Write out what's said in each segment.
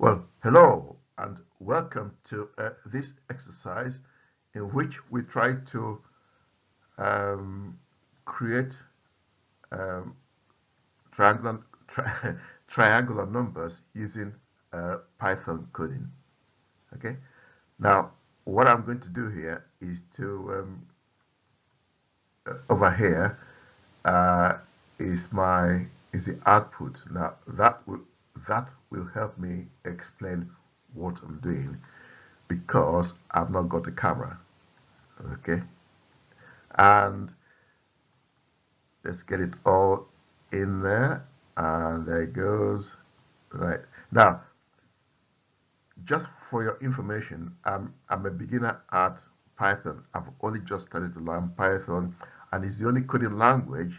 Well, hello and welcome to this exercise in which we try to um, create um, triangular, tri triangular numbers using Python coding. Okay. Now, what I'm going to do here is to over here uh, is the output. Now that will help me explain what I'm doing because I've not got a camera. Okay, and let's get it all in there, and there it goes. Right now, just for your information, I'm a beginner at Python. I've only just started to learn Python, and it's the only coding language.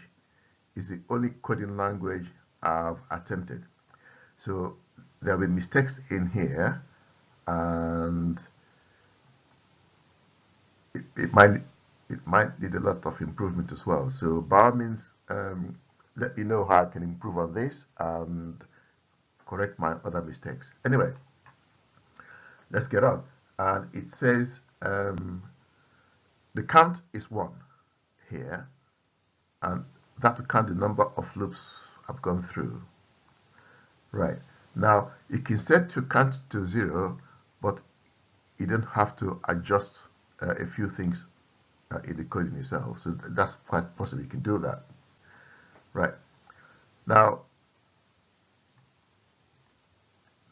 It's the only coding language I've attempted. So there'll be mistakes in here, and it it might need a lot of improvement as well. So by all means, let me know how I can improve on this and correct my other mistakes. Anyway, let's get on. And it says the count is 1 here, and that will count the number of loops I've gone through. Right. Now, you can set to count to 0, but you don't have to adjust a few things in the coding itself. So that's quite possible. You can do that. Right. Now,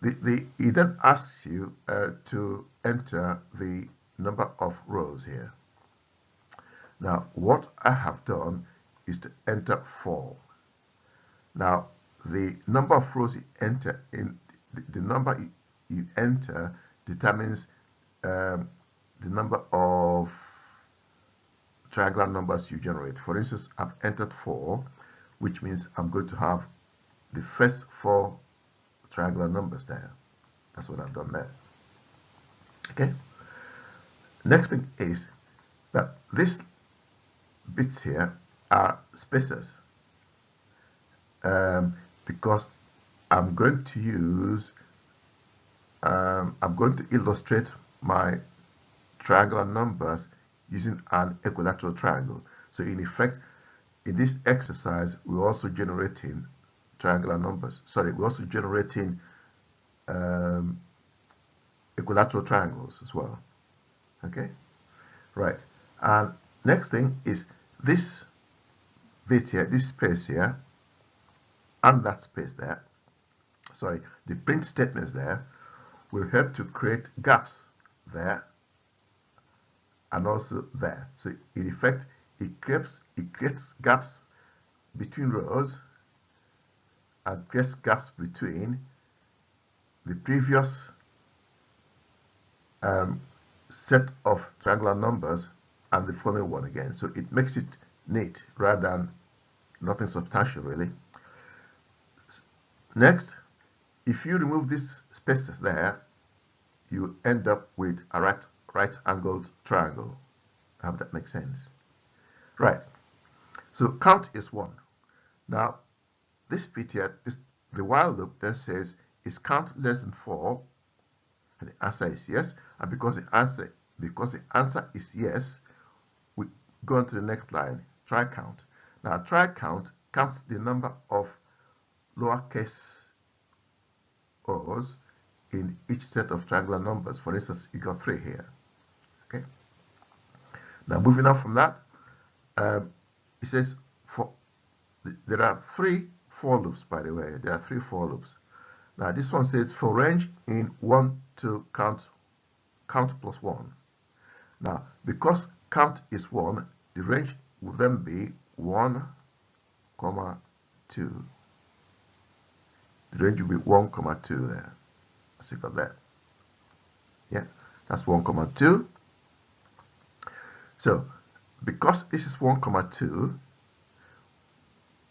it then asks you to enter the number of rows here. Now, what I have done is to enter 4. Now, the number of rows you enter in the number you enter determines the number of triangular numbers you generate. For instance, I've entered 4, which means I'm going to have the first 4 triangular numbers there. That's what I've done there. Okay. Next thing is that these bits here are spaces because I'm going to use I'm going to illustrate my triangular numbers using an equilateral triangle. So in effect, in this exercise, we're also generating triangular numbers. Sorry, we're also generating um, equilateral triangles as well. Okay, right. And next thing is this bit here, this space here, and that space there. Sorry, the print statements there will help to create gaps there and also there. So in effect, it creates gaps between rows and creates gaps between the previous set of triangular numbers and the following one again. So it makes it neat rather than nothing substantial really. Next, if you remove these spaces there, you end up with a right angled triangle. I hope that makes sense. Right. So count is 1. Now, this bit here, the while loop then says, is count less than 4? And the answer is yes. And because the answer is yes, we go on to the next line, try count. Now, try count counts the number of lowercase o's in each set of triangular numbers. For instance, you got 3 here. Okay. Now, moving on from that, it says there are 3 for loops, by the way. There are 3 for loops. Now, this one says for range in 1 to count plus 1. Now, because count is 1, the range will then be 1, 2. The range will be 1, 2 there. Let's see got that. Yeah, that's 1, 2. So, because this is 1, 2,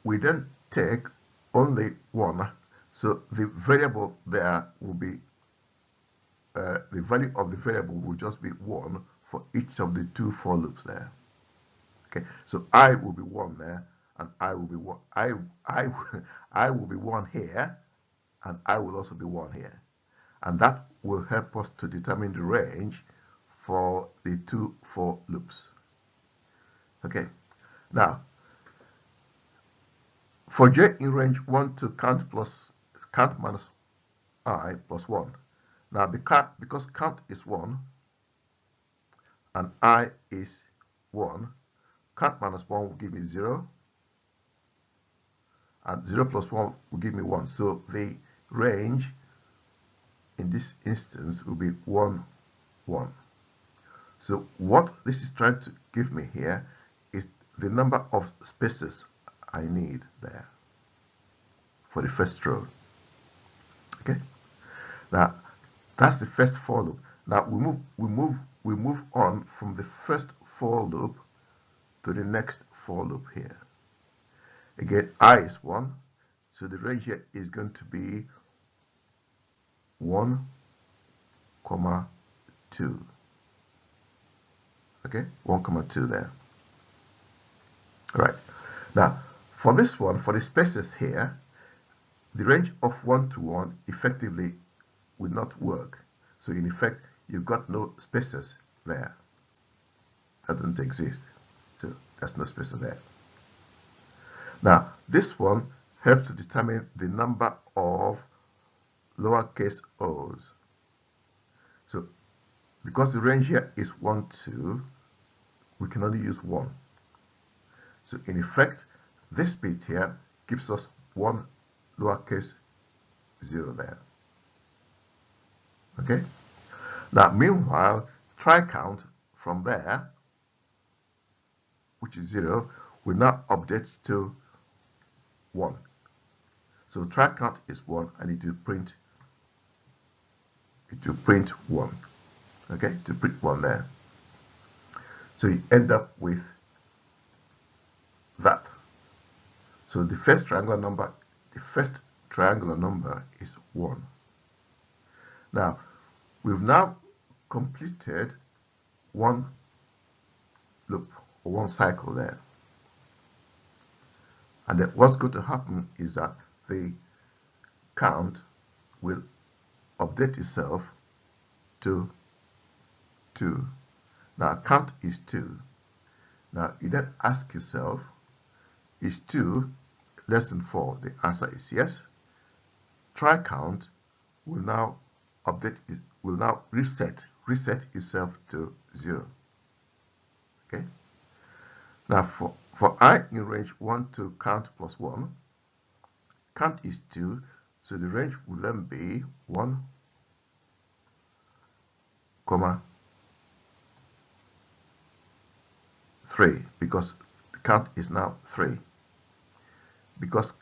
we then take only 1. So the variable there will be, the value of the variable will just be 1 for each of the 2 for loops there. Okay, so I will be 1 there, and I will be 1. I will be 1 here, and I will also be 1 here. and that will help us to determine the range for the two for loops. Okay, now for j in range 1 to count minus I plus 1. Now because count is 1 and I is 1, count minus 1 will give me 0, and 0 plus 1 will give me 1. So the range in this instance will be 1, 1. So what this is trying to give me here is the number of spaces I need there for the first row. Okay. Now that's the first for loop. Now we move on from the first for loop to the next for loop here. Again, I is 1, so the range here is going to be 1, 2. Okay, 1, 2 there. All right. Now, for this one, for the spaces here, the range of 1 to 1 effectively will not work. So in effect, you've got no spaces there. That doesn't exist. So there's no spaces there. Now, this one helps to determine the number of lowercase o's. So because the range here is 1, 2, we can only use 1. So in effect, this bit here gives us 1 lowercase 0 there. Okay? Now, meanwhile, try count from there, which is 0, will now update to 1. So try count is 1, and it will print 1. Okay, to print 1 there. So you end up with that. So the first triangular number is 1. Now, we've now completed one loop or one cycle there. And then what's going to happen is that the count will update itself to 2. Now count is 2. Now you then ask yourself, is 2 less than 4? The answer is yes. Try count will now reset itself to 0. Okay. Now for I in range 1 to count plus 1, count is 2, so the range will then be 1, 3, because the count is now 3. Because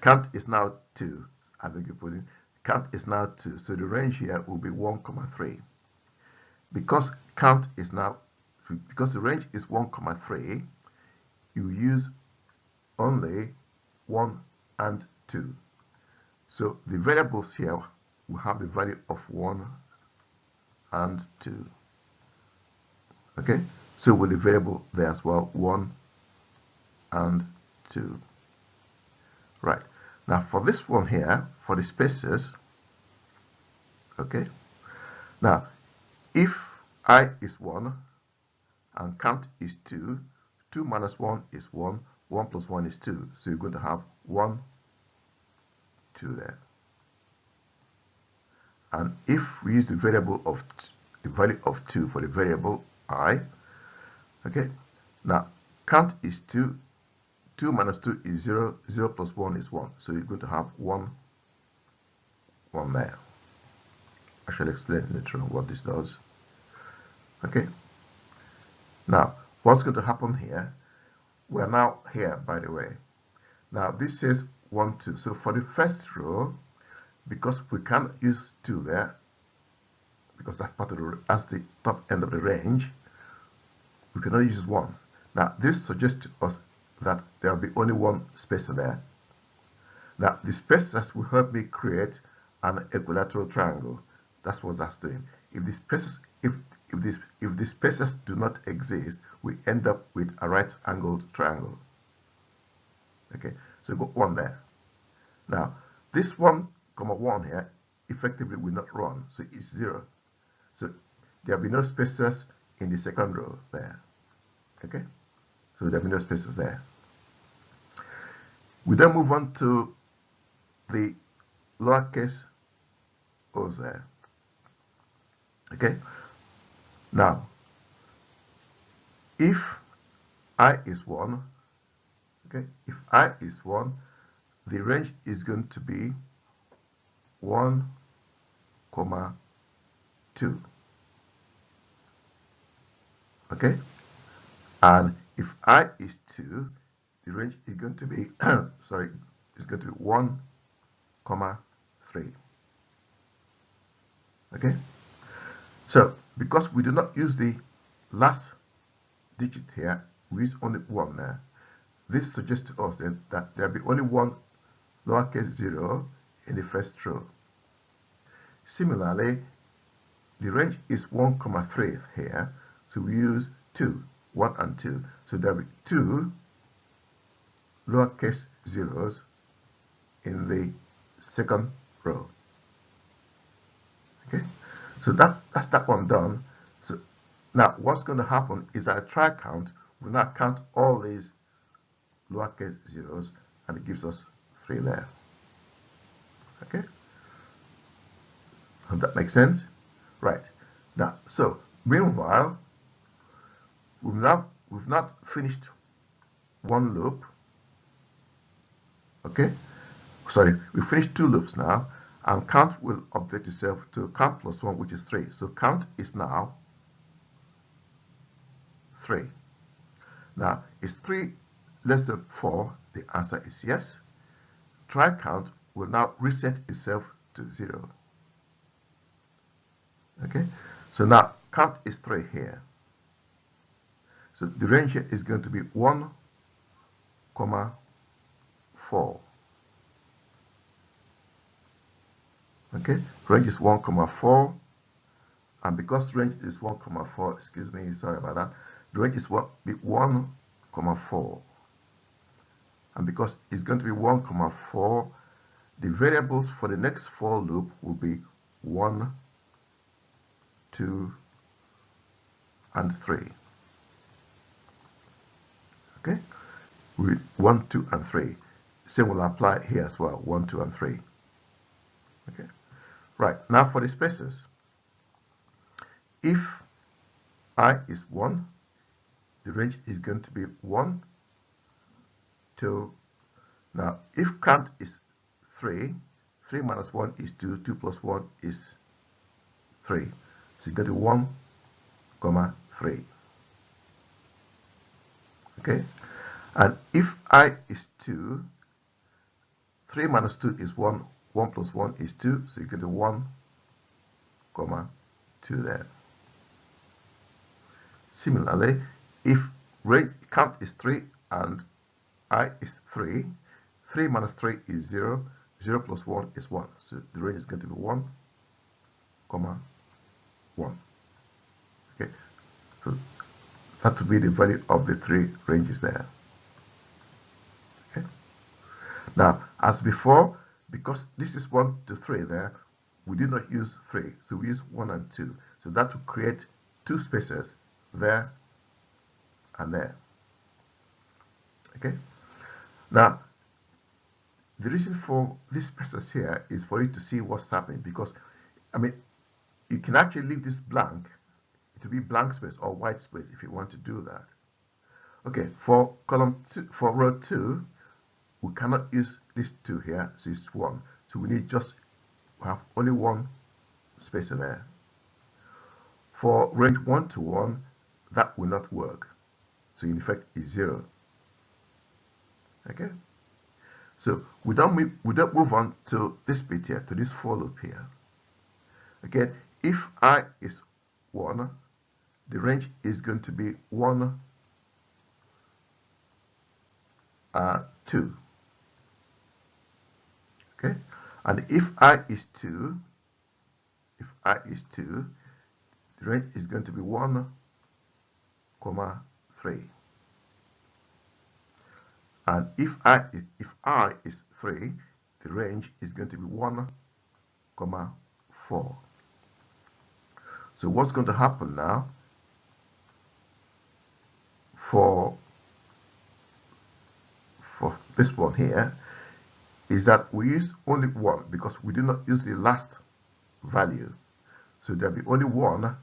count is now 2. I beg your pardon. Count is now 2, so the range here will be 1, 3. Because the range is 1, 3, you use only 1 and 2. So the variables here will have the value of 1 and 2. Okay, so with the variable there as well, 1 and 2. Right, now for this one here, for the spaces, okay, now if I is 1 and count is 2, 2 minus 1 is 1, 1 plus 1 is 2, so you're going to have 1, 2 there. And if we use the value of 2 for the variable I, okay, now count is 2, 2 minus 2 is 0, 0 plus 1 is 1, so you're going to have 1 there. I shall explain later on what this does. Okay, now what's going to happen here? We're now here, by the way. Now this says 1, 2, so for the first row, because we can't use 2 there, because that's the top end of the range, we can only use 1. Now this suggests to us that there will be only one spacer there. Now the spacers will help me create an equilateral triangle. That's what that's doing. If the spacers do not exist, we end up with a right-angled triangle. Okay, so go 1 there. Now this 1, comma 1 here effectively will not run, so it's 0. So there will be no spaces in the second row there. Okay, so there will be no spaces there. We then move on to the lowercase o's there. Okay, now if I is 1, okay, if I is 1, the range is going to be 1, comma 2. Okay, and if I is 2, the range is going to be sorry, it's going to be 1, comma 3. Okay, so because we do not use the last digit here, we use only 1 there. This suggests to us then that there will be only one lowercase 0 in the first row. Similarly, the range is 1, comma 3 here, so we use 2, 1 and 2. So there will be 2 lowercase zeros in the second row. Okay, so that's that one done. So now what's going to happen is that try count will now count all these lowercase zeros, and it gives us 3 there. Okay, hope that makes sense. Right, now so meanwhile we've not finished one loop. Okay, sorry, we finished 2 loops now, and count will update itself to count plus 1, which is 3. So count is now 3. Now, is 3 less than 4? The answer is yes. Try count will now reset itself to 0. Okay, so now count is 3 here. So the range here is going to be 1, comma 4. Okay, range is 1, comma 4, and because range is 1, comma 4, excuse me, sorry about that, the range is 1, comma 4, and because it's going to be 1, comma 4, the variables for the next for loop will be 1, 2, and 3. Okay, with 1, 2, and 3. Same will apply here as well, 1, 2, and 3. Okay, right, now for the spaces. If I is 1, the range is going to be 1, 2. Now, if count is 3, 3 minus 1 is 2, 2 plus 1 is 3. So you get to 1, comma 3. Okay, and if I is 2, 3 minus 2 is 1, 1 plus 1 is 2, so you get to 1, comma 2 there. Similarly, if range count is 3 and I is 3, 3 minus 3 is 0, 0 plus 1 is 1. So the range is going to be 1, comma 1. Okay, so that would be the value of the 3 ranges there. Okay, now as before, because this is 1 to 3 there, we did not use 3, so we use 1 and 2. So that will create 2 spaces there and there. Okay, now the reason for these spaces here is for you to see what's happening, because I mean you can actually leave this blank to be blank space or white space if you want to do that. Okay, for column 2, for row 2, we cannot use this 2 here, so it's 1. So we need just have only 1 space there. For range 1 to 1, that will not work. So in effect is 0. Okay, so we don't move on to this bit here, to this for loop here. Again, if I is 1, the range is going to be 1, 2. Okay, and if I is 2, the range is going to be 1, comma 3. And if I is 3, the range is going to be 1, comma 4. So what's going to happen now for this one here is that we use only 1 because we do not use the last value. So there'll be only one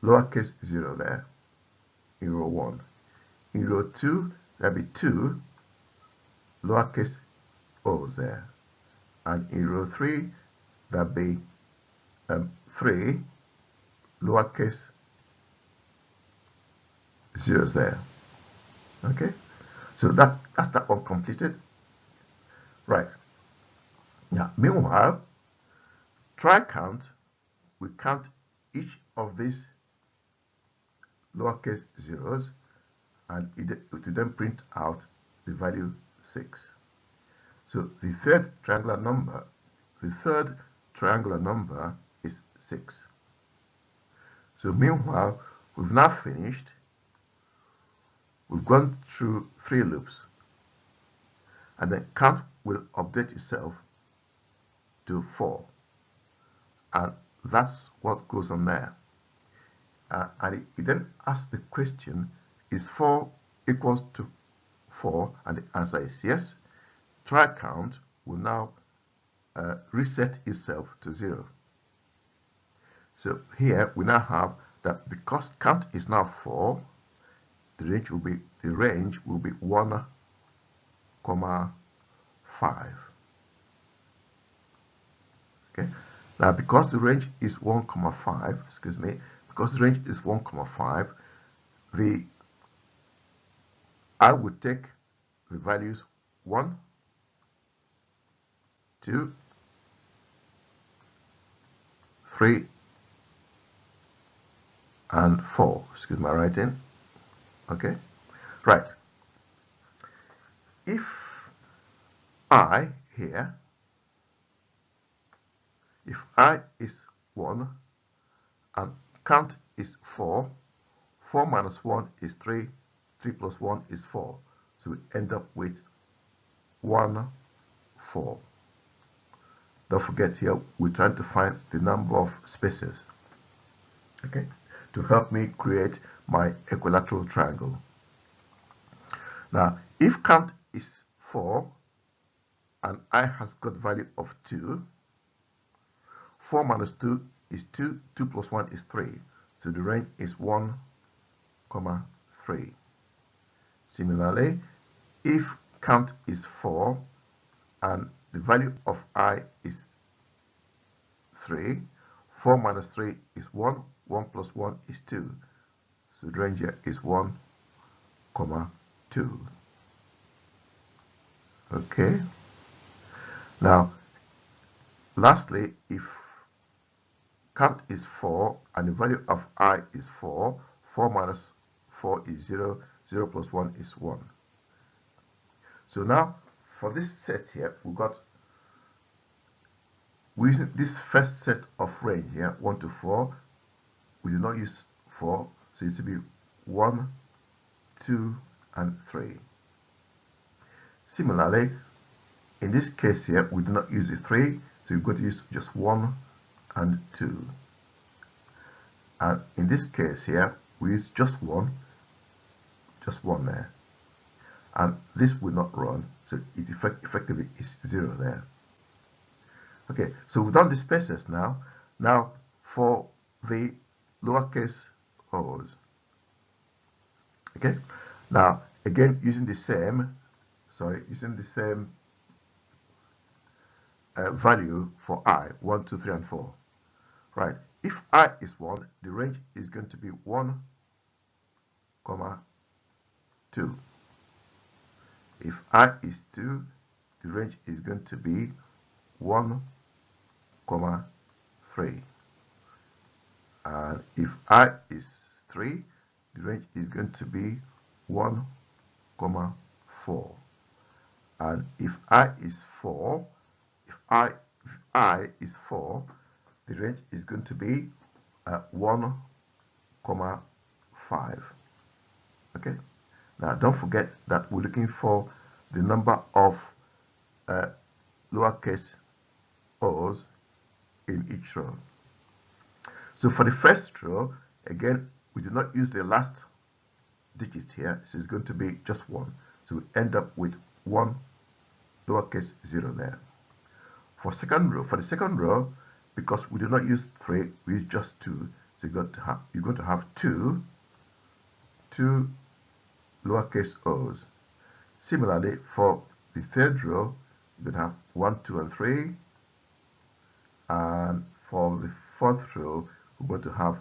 lowercase 0 there in row 1. In row 2, there'll be 2 lowercase o's there. And in row 3, there'll be 3 lowercase zeros there. Okay, so that's that one completed. Right. Now, meanwhile, try count. We count each of these lowercase zeros, and it will then print out the value 6. So the third triangular number is 6. So meanwhile, we've now finished. We've gone through 3 loops, and then count will update itself to 4, and that's what goes on there. And it then asks the question, is 4 equals to 4? And the answer is yes. Try count will now reset itself to 0. So here we now have that because count is now 4, the range will be 1, 5. Okay. Now because the range is 1, 5, because the range is 1, 5, I would take the values 1, 2, 3, and 4. Excuse my writing. Okay. Right. If I here, if I is 1 and count is 4, 4 minus 1 is 3, 3 plus 1 is 4. So we end up with 1, 4. Don't forget here, we're trying to find the number of spaces, okay, to help me create my equilateral triangle. Now, if count is 4 and I has got value of 2, 4 minus 2 is 2, 2 plus 1 is 3. So the range is 1, 3. Similarly, if count is 4 and the value of I is 3, 4 minus 3 is 1, 1 plus 1 is 2. So the range here is 1, 2. Okay. Now, lastly, if count is 4 and the value of I is 4, 4 minus 4 is 0, 0 plus 1 is 1. So now, for this set here, we're using this first set of range here, 1 to 4. We do not use 4, so it should be 1, 2, and 3. Similarly, in this case here, we do not use the 3, so we're going to use just 1 and 2. And in this case here, we use just 1 there. And this will not run, so it effectively is 0 there. Okay, so we've done the spaces now. Now for the lowercase o's. Okay, now again using the same value for I, 1, 2, 3, and 4. Right, if I is 1, the range is going to be 1, 2. If I is 2, the range is going to be 1, 3. And if I is 3, the range is going to be 1, 4. And if I is 4, if I is 4, the range is going to be 1, 5. Okay. Now don't forget that we're looking for the number of lowercase O's in each row. So for the first row, again, we do not use the last digit here, so it's going to be just 1. So we end up with 1 lowercase 0 there. For the second row, because we do not use 3, we use just 2. So you're going to have 2 lowercase o's. Similarly, for the third row, you're going to have 1, 2, and 3. And for the fourth row, we're going to have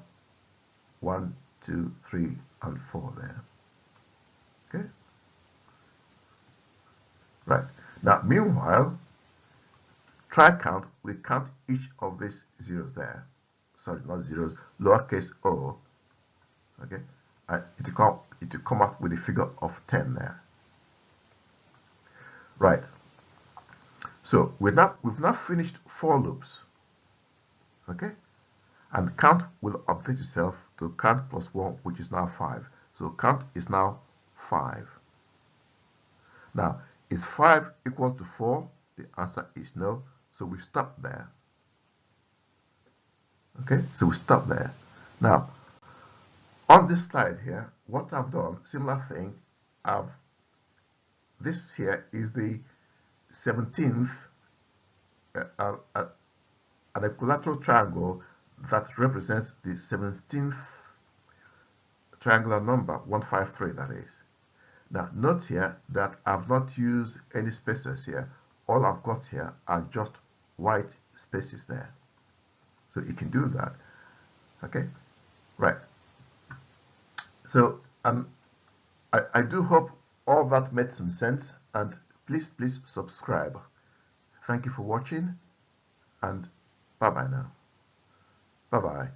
1, 2, 3, and 4 there. Okay? Right. Now, meanwhile, try count. We count each of these zeros there. Sorry, not zeros, lowercase o. Okay? And it will come up with a figure of 10 there. Right. So we've now finished 4 loops. Okay? And count will update itself to count plus 1, which is now 5. So count is now 5. Now, is 5 equal to 4? The answer is no. So we stop there. Okay, so we stop there. Now, on this slide here, what I've done, similar thing, this here is the 17th, an equilateral triangle that represents the 17th triangular number, 153 that is. Now, note here that I've not used any spaces here. All I've got here are just white spaces there. So you can do that. Okay, right. So I do hope all that made some sense, and please subscribe. Thank you for watching, and bye bye now. Bye bye.